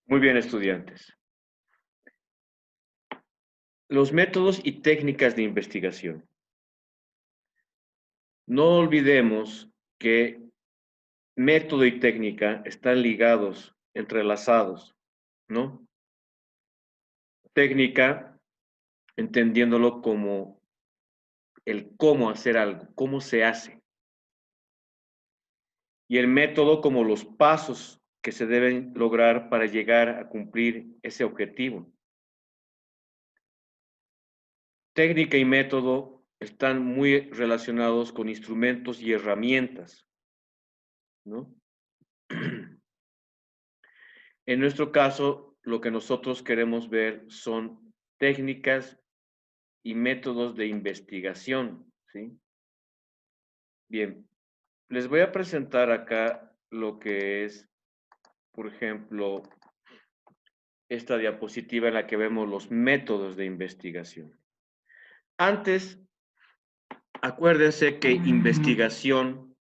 Muy bien, estudiantes. Los métodos y técnicas de investigación. No olvidemos que método y técnica están ligados, entrelazados, ¿no? Técnica, entendiéndolo como el cómo hacer algo, cómo se hace. Y el método como los pasos que se deben lograr para llegar a cumplir ese objetivo. Técnica y método están muy relacionados con instrumentos y herramientas, ¿no? En nuestro caso, lo que nosotros queremos ver son técnicas y métodos de investigación, ¿sí? Bien, les voy a presentar acá lo que es, por ejemplo, esta diapositiva en la que vemos los métodos de investigación. Antes, acuérdense que investigación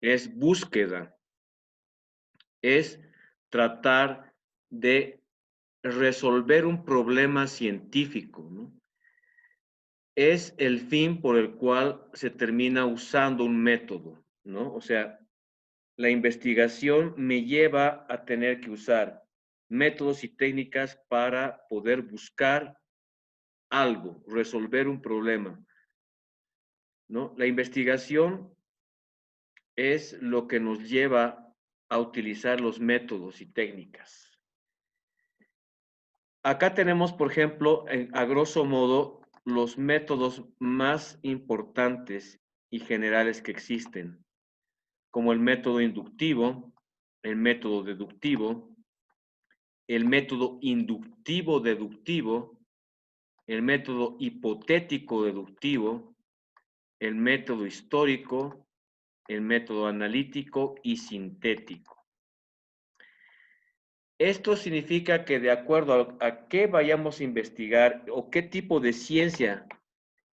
es búsqueda, es tratar de resolver un problema científico, ¿no? Es el fin por el cual se termina usando un método, ¿no? O sea, la investigación me lleva a tener que usar métodos y técnicas para poder buscar algo, resolver un problema, ¿no? La investigación es lo que nos lleva a utilizar los métodos y técnicas. Acá tenemos, por ejemplo, a grosso modo, los métodos más importantes y generales que existen, como el método inductivo, el método deductivo, el método inductivo-deductivo, el método hipotético-deductivo, el método histórico, el método analítico y sintético. Esto significa que de acuerdo a qué vayamos a investigar o qué tipo de ciencia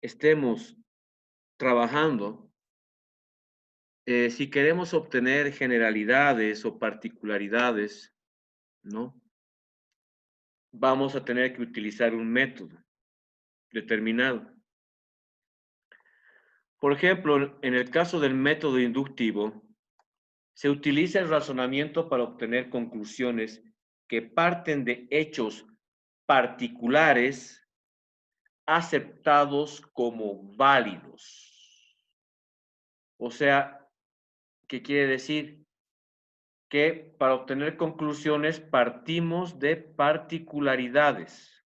estemos trabajando, si queremos obtener generalidades o particularidades, ¿no? Vamos a tener que utilizar un método determinado. Por ejemplo, en el caso del método inductivo, se utiliza el razonamiento para obtener conclusiones que parten de hechos particulares aceptados como válidos. O sea, ¿qué quiere decir? Que para obtener conclusiones partimos de particularidades,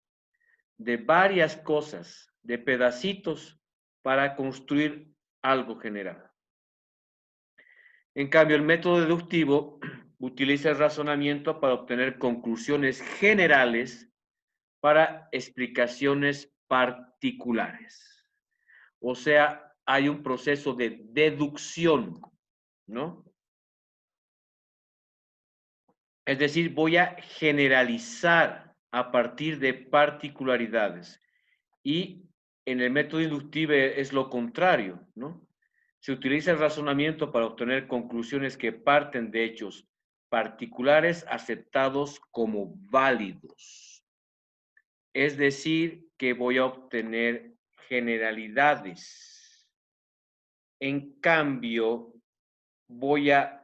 de varias cosas, de pedacitos para construir algo general. En cambio, el método deductivo utiliza el razonamiento para obtener conclusiones generales para explicaciones particulares. O sea, hay un proceso de deducción, ¿no? Es decir, voy a generalizar a partir de particularidades. Y en el método inductivo es lo contrario, ¿no? Se utiliza el razonamiento para obtener conclusiones que parten de hechos particulares aceptados como válidos. Es decir, que voy a obtener generalidades. En cambio, voy a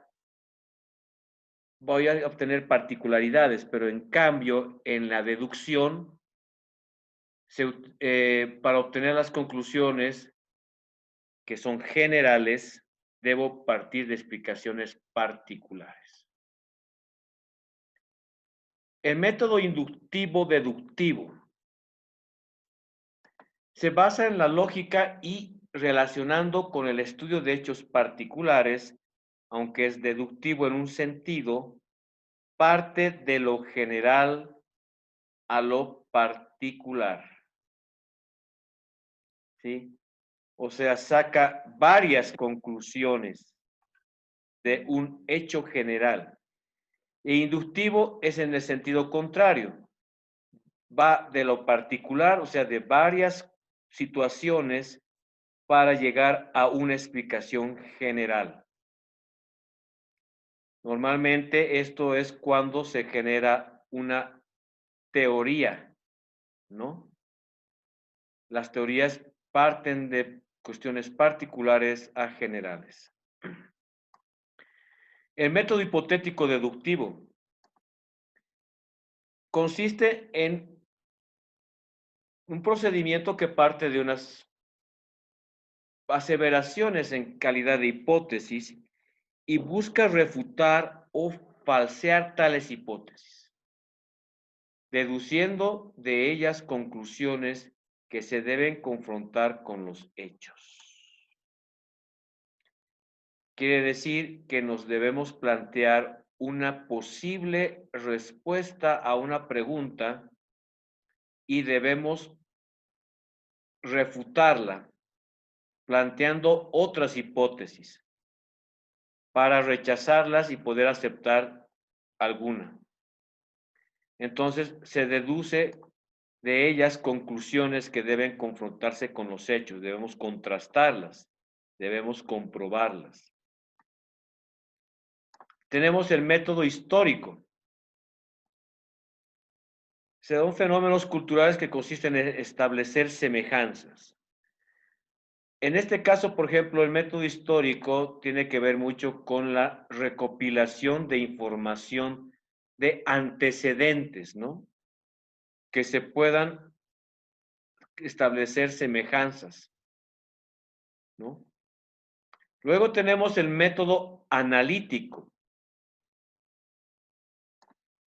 obtener particularidades, pero en cambio, en la deducción, para obtener las conclusiones que son generales, debo partir de explicaciones particulares. El método inductivo-deductivo se basa en la lógica y relacionando con el estudio de hechos particulares, aunque es deductivo en un sentido, parte de lo general a lo particular. ¿Sí? O sea, saca varias conclusiones de un hecho general. E inductivo es en el sentido contrario. Va de lo particular, o sea, de varias situaciones para llegar a una explicación general. Normalmente esto es cuando se genera una teoría, ¿no? Las teorías parten de cuestiones particulares a generales. El método hipotético deductivo consiste en un procedimiento que parte de unas aseveraciones en calidad de hipótesis y busca refutar o falsear tales hipótesis, deduciendo de ellas conclusiones que se deben confrontar con los hechos. Quiere decir que nos debemos plantear una posible respuesta a una pregunta y debemos refutarla planteando otras hipótesis para rechazarlas y poder aceptar alguna. Entonces se deduce de ellas conclusiones que deben confrontarse con los hechos, debemos contrastarlas, debemos comprobarlas. Tenemos el método histórico. Se dan fenómenos culturales que consisten en establecer semejanzas. En este caso, por ejemplo, el método histórico tiene que ver mucho con la recopilación de información de antecedentes, ¿no? Que se puedan establecer semejanzas, ¿no? Luego tenemos el método analítico.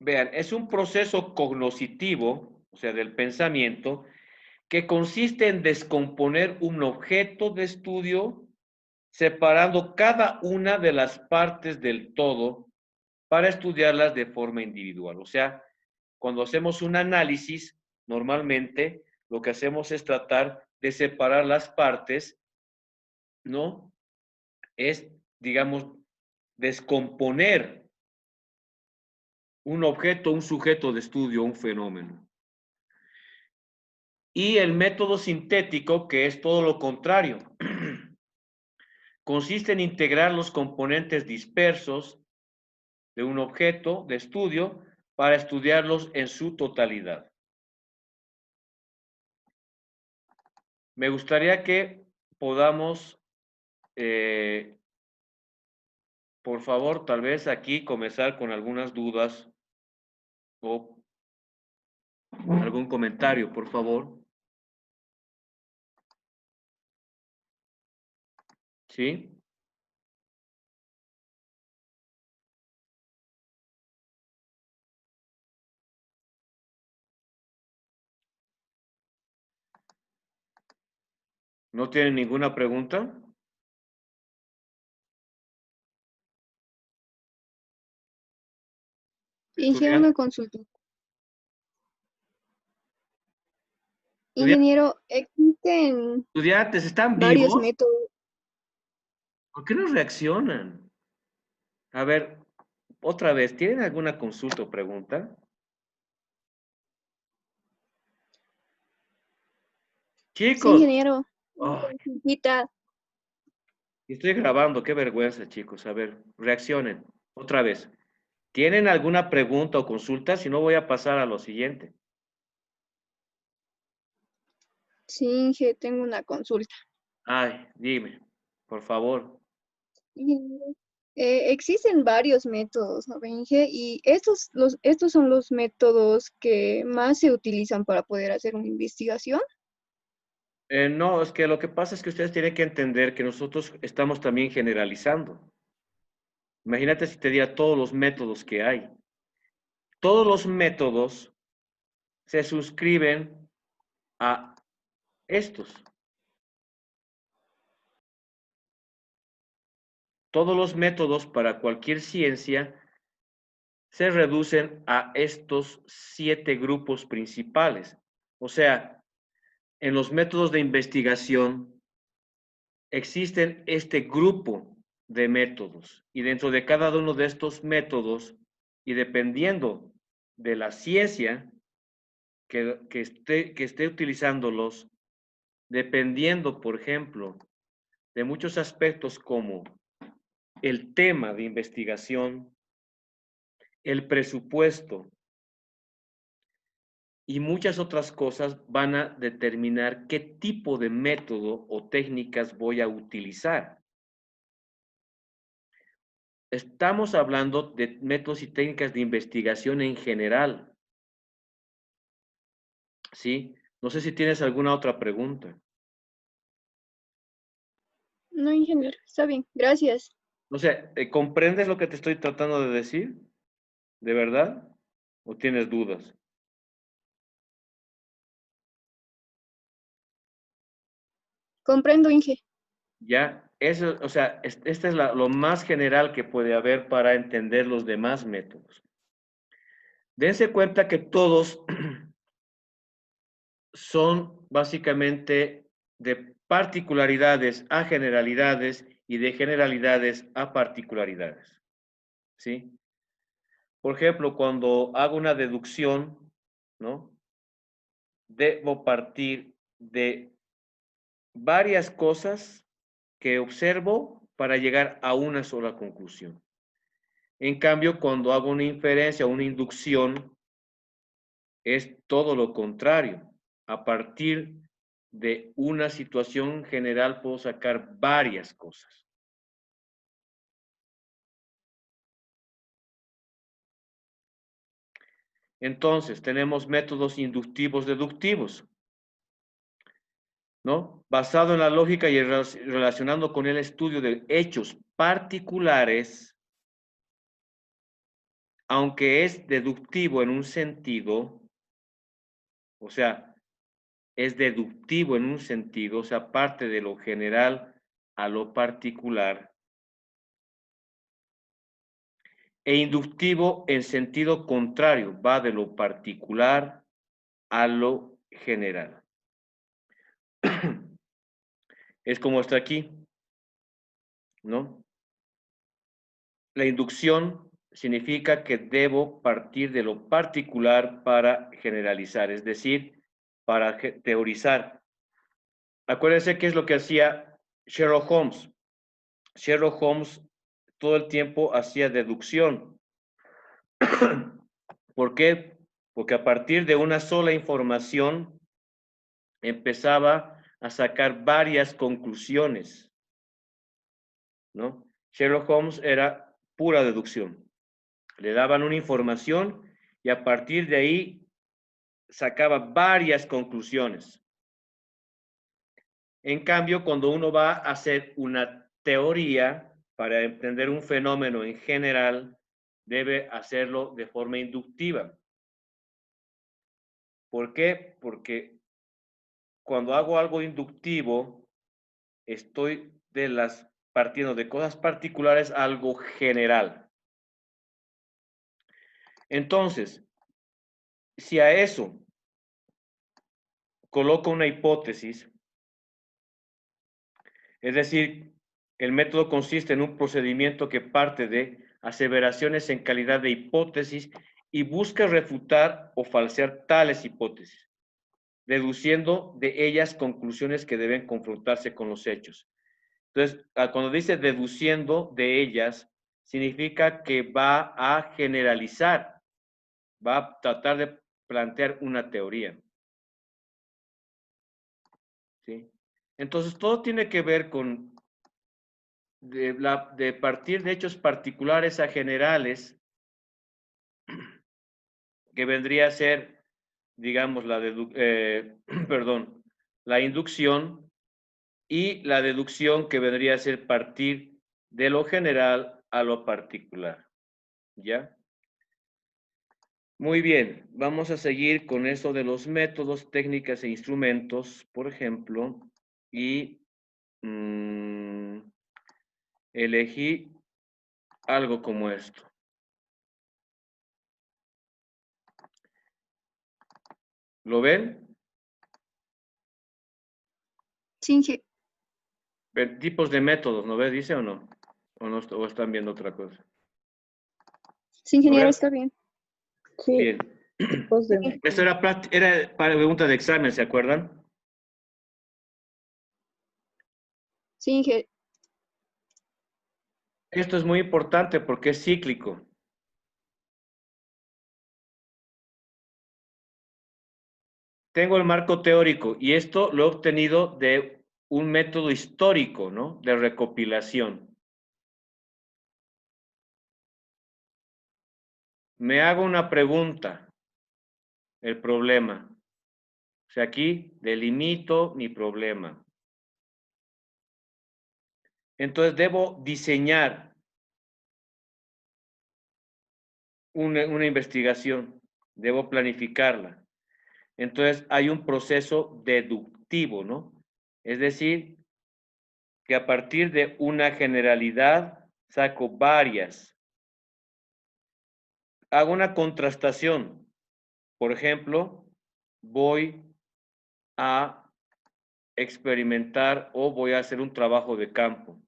Vean, es un proceso cognoscitivo, o sea, del pensamiento, que consiste en descomponer un objeto de estudio separando cada una de las partes del todo para estudiarlas de forma individual. O sea, cuando hacemos un análisis, normalmente lo que hacemos es tratar de separar las partes, ¿no? Es, digamos, descomponer un objeto, un sujeto de estudio, un fenómeno. Y el método sintético, que es todo lo contrario, consiste en integrar los componentes dispersos de un objeto de estudio para estudiarlos en su totalidad. Me gustaría que podamos, por favor, tal vez aquí comenzar con algunas dudas o algún comentario, por favor. ¿Sí? ¿No tienen ninguna pregunta? Ingeniero, una Estudiantes, consulta. estudiantes, Ingeniero, existen estudiantes, ¿están varios vivos? métodos. ¿Por qué no reaccionan? A ver, otra vez, ¿tienen alguna consulta o pregunta? Sí, Chicos, ingeniero, una oh, consultita. estoy grabando, qué vergüenza, chicos. A ver, reaccionen. Otra vez. ¿Tienen alguna pregunta o consulta? Si no, voy a pasar a lo siguiente. Sí, Inge, tengo una consulta. Ay, dime, por favor. Ingeniero, existen varios métodos, ¿no, Inge? Y estos son los métodos que más se utilizan para poder hacer una investigación. No, es que lo que pasa es que ustedes tienen que entender que nosotros estamos también generalizando. Imagínate si te diera todos los métodos que hay. Todos los métodos se suscriben a estos. Todos los métodos para cualquier ciencia se reducen a estos 7 grupos principales. O sea, en los métodos de investigación existen este grupo de métodos y dentro de cada uno de estos métodos y dependiendo de la ciencia que esté utilizándolos, dependiendo, por ejemplo, de muchos aspectos como el tema de investigación, el presupuesto, y muchas otras cosas van a determinar qué tipo de método o técnicas voy a utilizar. Estamos hablando de métodos y técnicas de investigación en general, ¿sí? No sé si tienes alguna otra pregunta. No, ingeniero, está bien, gracias. O sea, ¿comprendes lo que te estoy tratando de decir? ¿De verdad? ¿O tienes dudas? Comprendo, Inge. Ya, eso, o sea, este es lo más general que puede haber para entender los demás métodos. Dense cuenta que todos son básicamente de particularidades a generalidades y de generalidades a particularidades, ¿sí? Por ejemplo, cuando hago una deducción, ¿no? Debo partir de varias cosas que observo para llegar a una sola conclusión. En cambio, cuando hago una inferencia o una inducción, es todo lo contrario. A partir de una situación general puedo sacar varias cosas. Entonces, tenemos métodos inductivos deductivos, ¿no? Basado en la lógica y relacionando con el estudio de hechos particulares, aunque es deductivo en un sentido, o sea, es deductivo en un sentido, o sea, parte de lo general a lo particular, e inductivo en sentido contrario, va de lo particular a lo general. Es como está aquí, ¿no? La inducción significa que debo partir de lo particular para generalizar, es decir, para teorizar. Acuérdense qué es lo que hacía Sherlock Holmes. Sherlock Holmes todo el tiempo hacía deducción. ¿Por qué? Porque a partir de una sola información empezaba a sacar varias conclusiones, ¿no? Sherlock Holmes era pura deducción. Le daban una información y a partir de ahí sacaba varias conclusiones. En cambio, cuando uno va a hacer una teoría para entender un fenómeno en general, debe hacerlo de forma inductiva. ¿Por qué? Porque cuando hago algo inductivo, estoy partiendo de cosas particulares a algo general. Entonces, si a eso coloco una hipótesis, es decir, el método consiste en un procedimiento que parte de aseveraciones en calidad de hipótesis y busca refutar o falsear tales hipótesis, deduciendo de ellas conclusiones que deben confrontarse con los hechos. Entonces, cuando dice deduciendo de ellas, significa que va a generalizar, va a tratar de plantear una teoría. ¿Sí? Entonces, todo tiene que ver con de partir de hechos particulares a generales, que vendría a ser, digamos, perdón, la inducción, y la deducción, que vendría a ser partir de lo general a lo particular. ¿Ya? Muy bien, vamos a seguir con eso de los métodos, técnicas e instrumentos, por ejemplo, y elegí algo como esto. ¿Lo ven? Sí, Inge. Tipos de métodos, ¿no ves? Dice o no. O están viendo otra cosa. Sí, ¿Lo ingeniero, ven? está bien. Sí, Bien. tipos de Esto era para preguntas de examen, ¿se acuerdan? Sí, Inge. Esto es muy importante porque es cíclico. tengo el marco teórico y esto lo he obtenido de un método histórico, ¿no? De recopilación. Me hago una pregunta, el problema. O sea, aquí delimito mi problema. Entonces debo diseñar una investigación, debo planificarla. Entonces hay un proceso deductivo, ¿no? Es decir, que a partir de una generalidad saco varias. Hago una contrastación. Por ejemplo, voy a experimentar o voy a hacer un trabajo de campo.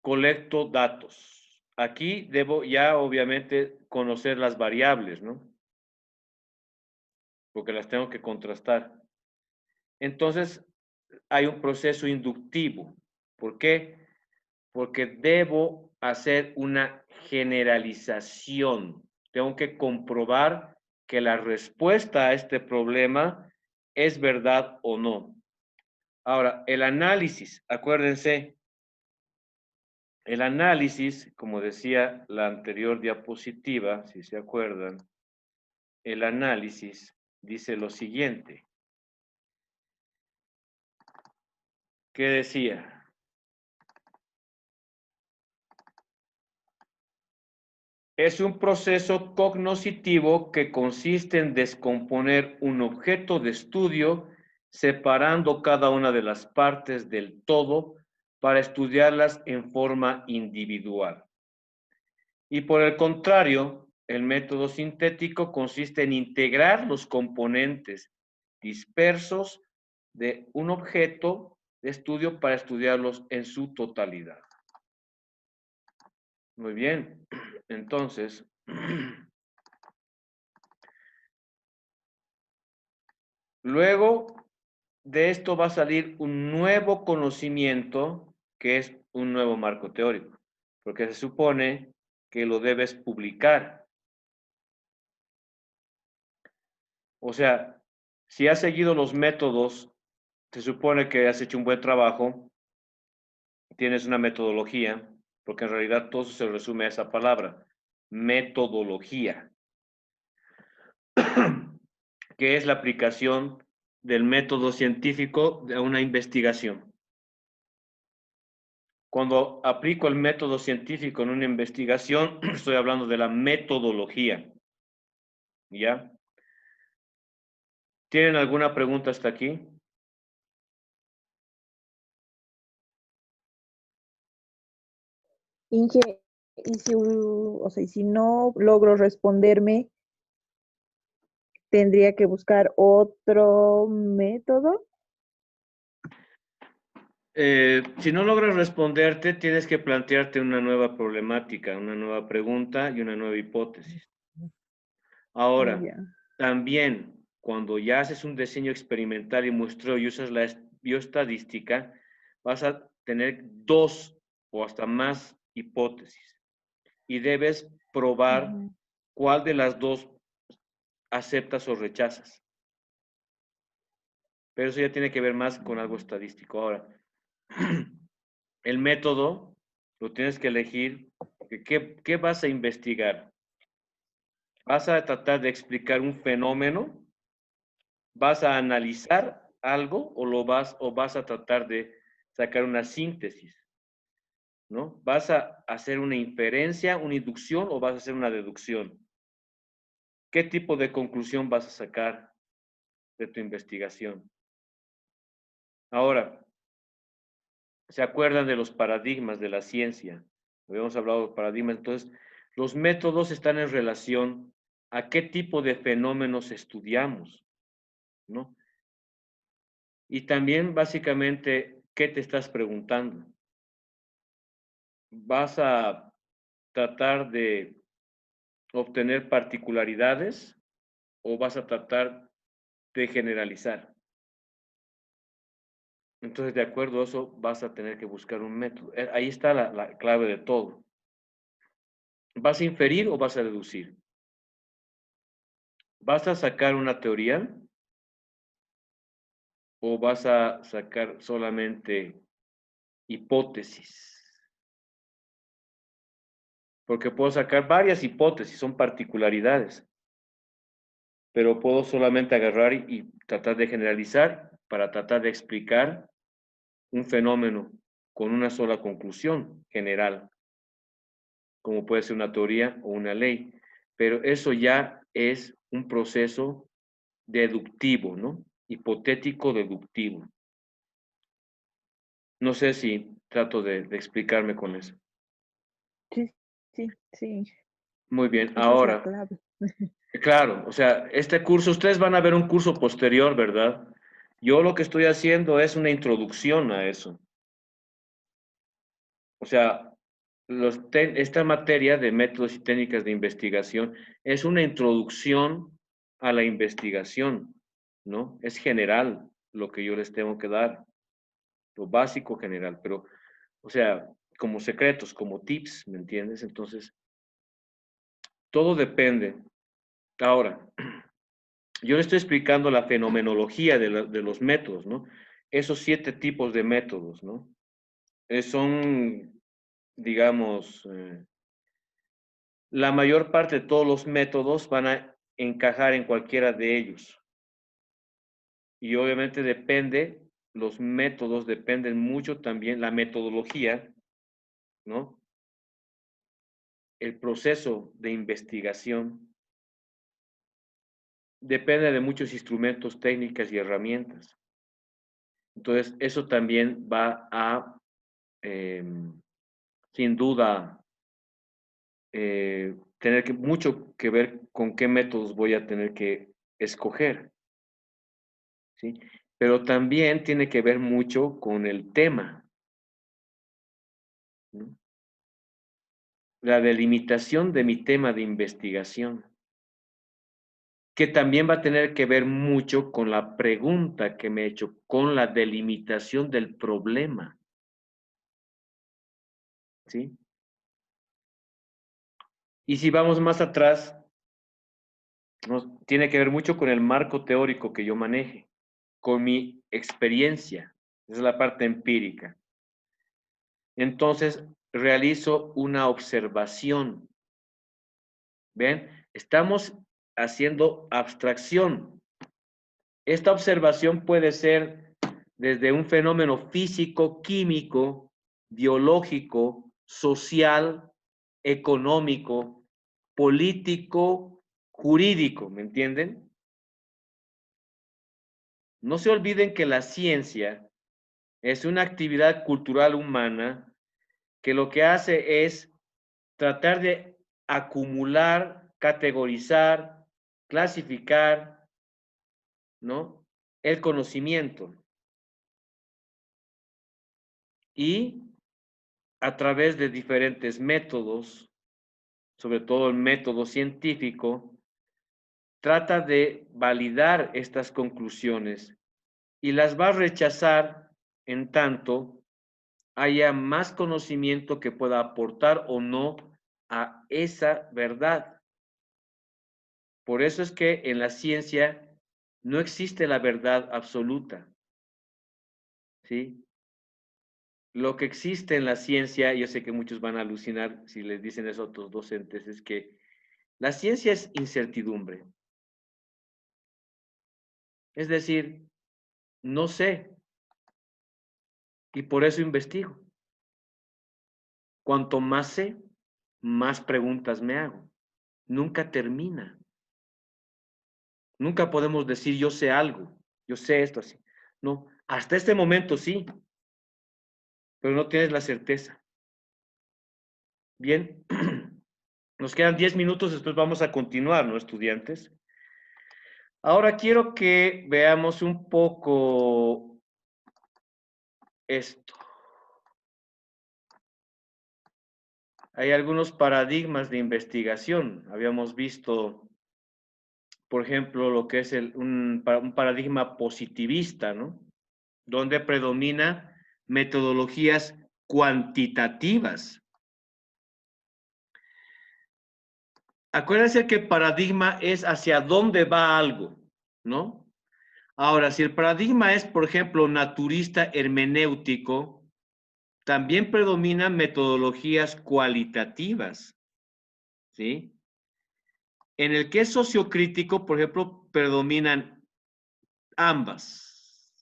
Colecto datos. Aquí debo ya obviamente conocer las variables, ¿no? Porque las tengo que contrastar. Entonces, hay un proceso inductivo. ¿Por qué? Porque debo hacer una generalización. Tengo que comprobar que la respuesta a este problema es verdad o no. Ahora, el análisis, acuérdense, el análisis, como decía la anterior diapositiva, si se acuerdan, el análisis dice lo siguiente. ¿Qué decía? Es un proceso cognoscitivo que consiste en descomponer un objeto de estudio separando cada una de las partes del todo para estudiarlas en forma individual. Y por el contrario, el método sintético consiste en integrar los componentes dispersos de un objeto de estudio para estudiarlos en su totalidad. Muy bien, entonces, luego de esto va a salir un nuevo conocimiento que es un nuevo marco teórico, porque se supone que lo debes publicar. O sea, si has seguido los métodos, se supone que has hecho un buen trabajo, tienes una metodología, porque en realidad todo se resume a esa palabra, metodología, que es la aplicación del método científico a una investigación. Cuando aplico el método científico en una investigación, estoy hablando de la metodología. ¿Ya? ¿Tienen alguna pregunta hasta aquí? Inge, y si, o sea, y si no logro responderme, tendría que buscar otro método. Si no logras responderte, tienes que plantearte una nueva problemática, una nueva pregunta y una nueva hipótesis. Ahora, Ya. también cuando ya haces un diseño experimental y muestreo y usas la bioestadística, vas a tener 2 o hasta más hipótesis y debes probar Ujú. cuál de las 2 aceptas o rechazas. Pero eso ya tiene que ver más con algo estadístico. Ahora, el método lo tienes que elegir. ¿Qué vas a investigar? ¿Vas a tratar de explicar un fenómeno? ¿Vas a analizar algo o vas a tratar de sacar una síntesis? ¿No? ¿Vas a hacer una inferencia, una inducción o vas a hacer una deducción? ¿Qué tipo de conclusión vas a sacar de tu investigación? Ahora, ¿se acuerdan de los paradigmas de la ciencia? Habíamos hablado de paradigmas. Entonces, los métodos están en relación a qué tipo de fenómenos estudiamos, ¿no? Y también, básicamente, ¿qué te estás preguntando? ¿Vas a tratar de obtener particularidades o vas a tratar de generalizar? Entonces, de acuerdo a eso, vas a tener que buscar un método. Ahí está la clave de todo. ¿Vas a inferir o vas a deducir? ¿Vas a sacar una teoría o vas a sacar solamente hipótesis? Porque puedo sacar varias hipótesis, son particularidades, pero puedo solamente agarrar y tratar de generalizar para tratar de explicar un fenómeno con una sola conclusión general, como puede ser una teoría o una ley. Pero eso ya es un proceso deductivo, ¿no? Hipotético deductivo. No sé si trato de explicarme con eso. Sí, sí, sí. Muy bien, Esa es la ahora, clave. claro, o sea, este curso, ustedes van a ver un curso posterior, ¿verdad? Yo lo que estoy haciendo es una introducción a eso. O sea, esta materia de métodos y técnicas de investigación es una introducción a la investigación, ¿no? Es general lo que yo les tengo que dar, lo básico general, pero, o sea, como secretos, como tips, ¿me entiendes? Entonces, todo depende. Ahora, yo le estoy explicando la fenomenología de los métodos, ¿no? Esos 7 tipos de métodos, ¿no? Son, digamos, la mayor parte de todos los métodos van a encajar en cualquiera de ellos. Y obviamente los métodos dependen mucho también, la metodología, ¿no? El proceso de investigación depende de muchos instrumentos, técnicas y herramientas. Entonces, eso también va a, sin duda, tener mucho que ver con qué métodos voy a tener que escoger, ¿sí? Pero también tiene que ver mucho con el tema, ¿no? La delimitación de mi tema de investigación, que también va a tener que ver mucho con la pregunta que me he hecho, con la delimitación del problema, ¿sí? Y si vamos más atrás, tiene que ver mucho con el marco teórico que yo maneje, con mi experiencia, esa es la parte empírica. Entonces, realizo una observación. ¿Ven? Estamos haciendo abstracción. Esta observación puede ser desde un fenómeno físico, químico, biológico, social, económico, político, jurídico, ¿me entienden? No se olviden que la ciencia es una actividad cultural humana que lo que hace es tratar de acumular, categorizar, clasificar, ¿no? El conocimiento. Y a través de diferentes métodos, sobre todo el método científico, trata de validar estas conclusiones y las va a rechazar en tanto haya más conocimiento que pueda aportar o no a esa verdad. Por eso es que en la ciencia no existe la verdad absoluta, ¿sí? Lo que existe en la ciencia, yo sé que muchos van a alucinar si les dicen eso a otros docentes, es que la ciencia es incertidumbre. Es decir, no sé y por eso investigo. Cuanto más sé, más preguntas me hago. Nunca termina. Nunca podemos decir yo sé algo, yo sé esto así. No, hasta este momento sí, pero no tienes la certeza. Bien, nos quedan 10 minutos, después vamos a continuar, ¿no, estudiantes? Ahora quiero que veamos un poco esto. Hay algunos paradigmas de investigación. Habíamos visto, por ejemplo, lo que es un paradigma positivista, ¿no? Donde predomina metodologías cuantitativas. Acuérdense que paradigma es hacia dónde va algo, ¿no? Ahora, si el paradigma es, por ejemplo, naturista hermenéutico, también predominan metodologías cualitativas, ¿sí? En el que es sociocrítico, por ejemplo, predominan ambas.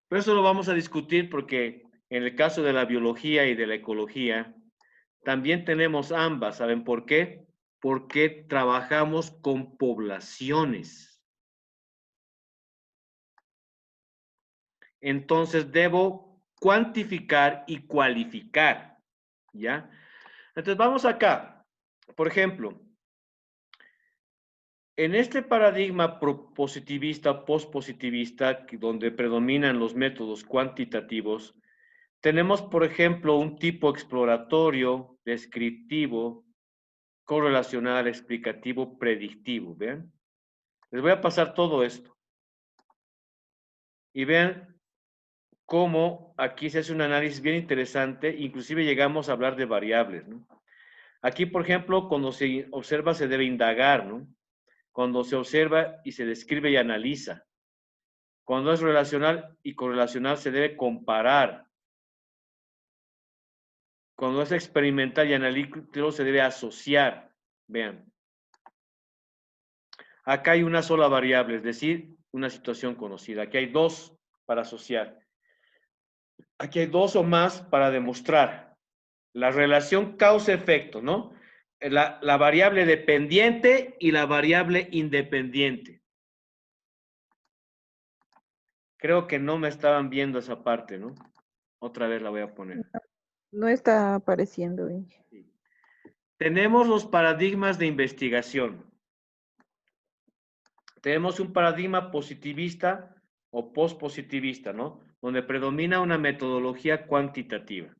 Pero eso lo vamos a discutir porque en el caso de la biología y de la ecología, también tenemos ambas. ¿Saben por qué? Porque trabajamos con poblaciones. Entonces debo cuantificar y cualificar, ¿ya? Entonces vamos acá. Por ejemplo, en este paradigma positivista, postpositivista, donde predominan los métodos cuantitativos, tenemos, por ejemplo, un tipo exploratorio, descriptivo, correlacional, explicativo, predictivo. ¿Ven? Les voy a pasar todo esto. Y vean cómo aquí se hace un análisis bien interesante, inclusive llegamos a hablar de variables, ¿no? Aquí, por ejemplo, cuando se observa se debe indagar, ¿no? Cuando se observa y se describe y analiza. Cuando es relacional y correlacional se debe comparar. Cuando es experimental y analítico se debe asociar. Vean. Acá hay una sola variable, es decir, una situación conocida. Aquí hay dos para asociar. Aquí hay dos o más para demostrar. La relación causa-efecto, ¿no? La variable dependiente y la variable independiente. Creo que no me estaban viendo esa parte, ¿no? Otra vez la voy a poner. No está apareciendo, Benji. Sí. Tenemos los paradigmas de investigación. Tenemos un paradigma positivista o postpositivista, ¿no? Donde predomina una metodología cuantitativa.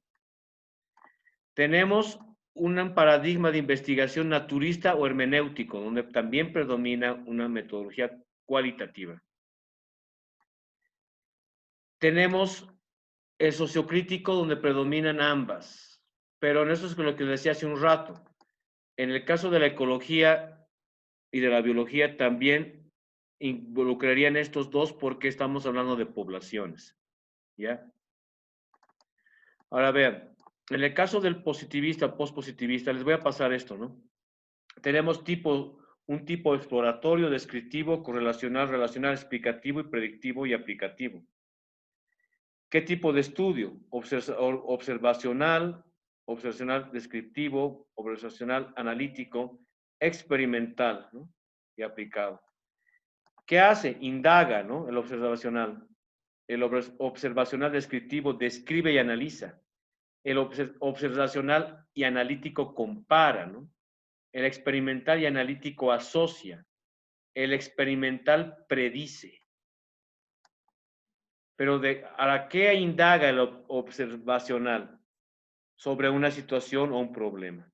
Tenemos un paradigma de investigación naturista o hermenéutico, donde también predomina una metodología cualitativa. Tenemos el sociocrítico, donde predominan ambas, pero en eso es lo que les decía hace un rato. En el caso de la ecología y de la biología también involucrarían estos dos porque estamos hablando de poblaciones, ¿ya? Ahora vean, en el caso del positivista, postpositivista, les voy a pasar esto, ¿no? Tenemos un tipo exploratorio, descriptivo, correlacional, relacional, explicativo y predictivo y aplicativo. ¿Qué tipo de estudio? Observacional, descriptivo, observacional, analítico, experimental, ¿no? Y aplicado. ¿Qué hace? Indaga, ¿no? El observacional. El observacional descriptivo describe y analiza. El observacional y analítico compara, ¿no? El experimental y analítico asocia. El experimental predice. Pero ¿a qué indaga el observacional? Sobre una situación o un problema.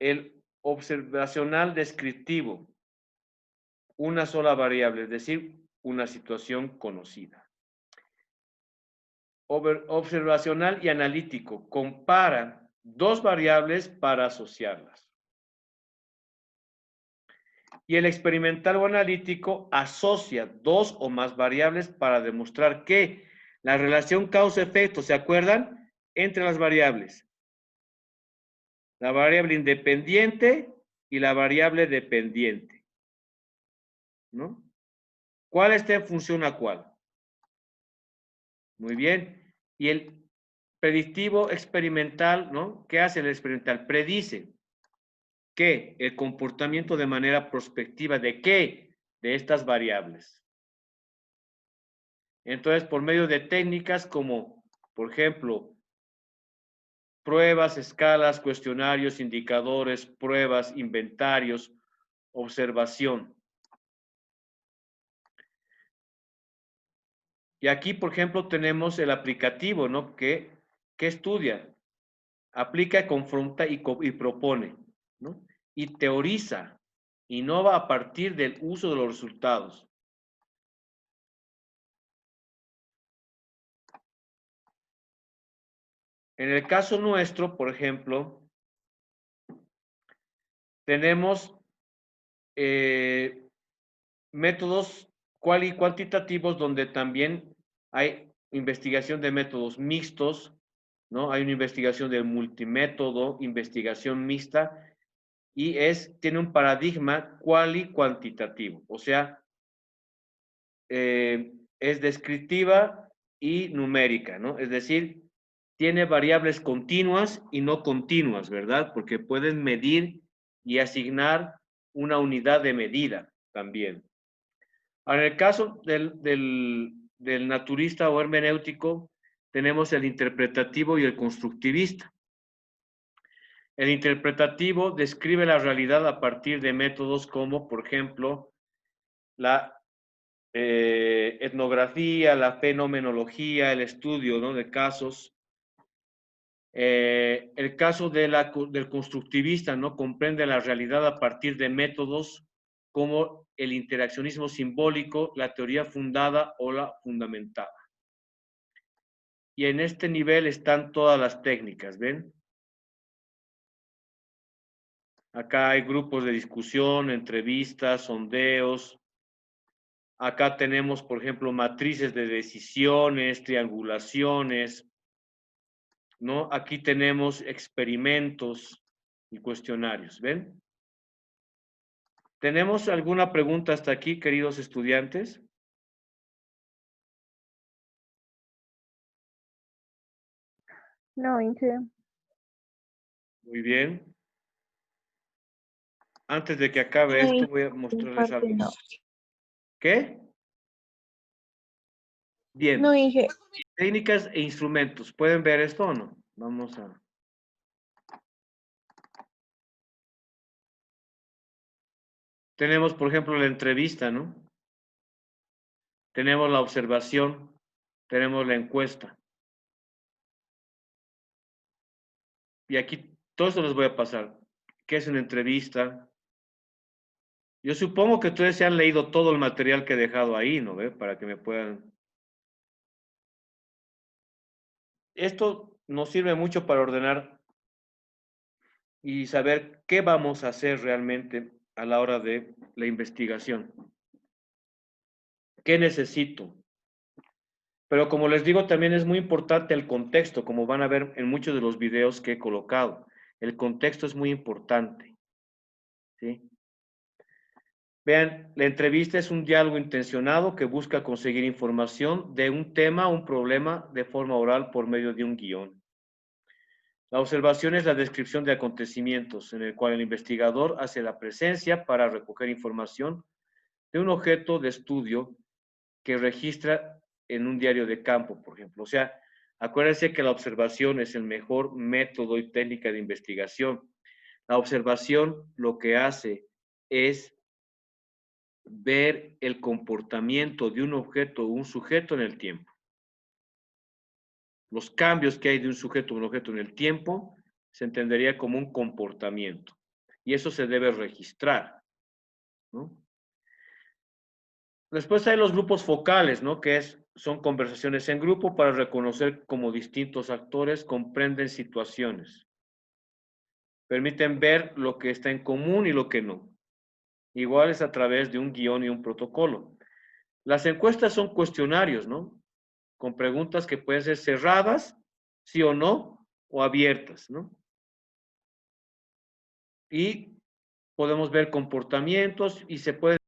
El observacional descriptivo, una sola variable, es decir, una situación conocida. Observacional y analítico, compara dos variables para asociarlas. Y el experimental o analítico asocia dos o más variables para demostrar que la relación causa-efecto, ¿se acuerdan? Entre las variables. La variable independiente y la variable dependiente, ¿no? ¿Cuál está en función a cuál? Muy bien. Y el predictivo experimental, ¿no? ¿Qué hace el experimental? Predice que el comportamiento de manera prospectiva de qué? De estas variables. Entonces, por medio de técnicas como, por ejemplo, pruebas, escalas, cuestionarios, indicadores, pruebas, inventarios, observación. Y aquí, por ejemplo, tenemos el aplicativo, ¿no? ¿Qué estudia? Aplica, confronta y propone, ¿no? Y teoriza, innova a partir del uso de los resultados. En el caso nuestro, por ejemplo, tenemos métodos cuantitativos donde también hay investigación de métodos mixtos, ¿no? Hay una investigación del multimétodo, investigación mixta, y tiene un paradigma cuantitativo, o sea, es descriptiva y numérica, ¿no? Es decir, tiene variables continuas y no continuas, ¿verdad? Porque pueden medir y asignar una unidad de medida también. Ahora, en el caso del naturista o hermenéutico, tenemos el interpretativo y el constructivista. El interpretativo describe la realidad a partir de métodos como, por ejemplo, la etnografía, la fenomenología, el estudio, ¿no?, de casos. El caso del constructivista, ¿no?, comprende la realidad a partir de métodos como el interaccionismo simbólico, la teoría fundada o la fundamentada. Y en este nivel están todas las técnicas, ¿ven? Acá hay grupos de discusión, entrevistas, sondeos. Acá tenemos, por ejemplo, matrices de decisiones, triangulaciones, ¿no? Aquí tenemos experimentos y cuestionarios, ¿ven? ¿Tenemos alguna pregunta hasta aquí, queridos estudiantes? No, Inge. Muy bien. Antes de que acabe esto, voy a mostrarles Parte algo. no. ¿Qué? Bien. No, Inge. Técnicas e instrumentos. ¿Pueden ver esto o no? Vamos a... Tenemos, por ejemplo, la entrevista, ¿no? Tenemos la observación, tenemos la encuesta. Y aquí, todo esto les voy a pasar. ¿Qué es una entrevista? Yo supongo que ustedes se han leído todo el material que he dejado ahí, ¿no ve? Para que me puedan... Esto nos sirve mucho para ordenar y saber qué vamos a hacer realmente a la hora de la investigación. ¿Qué necesito? Pero como les digo, también es muy importante el contexto, como van a ver en muchos de los videos que he colocado. El contexto es muy importante, ¿sí? Vean, la entrevista es un diálogo intencionado que busca conseguir información de un tema o un problema de forma oral por medio de un guión. La observación es la descripción de acontecimientos en el cual el investigador hace la presencia para recoger información de un objeto de estudio que registra en un diario de campo, por ejemplo. O sea, acuérdense que la observación es el mejor método y técnica de investigación. La observación lo que hace es ver el comportamiento de un objeto o un sujeto en el tiempo. Los cambios que hay de un sujeto a un objeto en el tiempo se entendería como un comportamiento. Y eso se debe registrar, ¿no? Después hay los grupos focales, ¿no? Que son conversaciones en grupo para reconocer cómo distintos actores comprenden situaciones. Permiten ver lo que está en común y lo que no. Igual es a través de un guión y un protocolo. Las encuestas son cuestionarios, ¿no? Con preguntas que pueden ser cerradas, sí o no, o abiertas, ¿no? Y podemos ver comportamientos y se pueden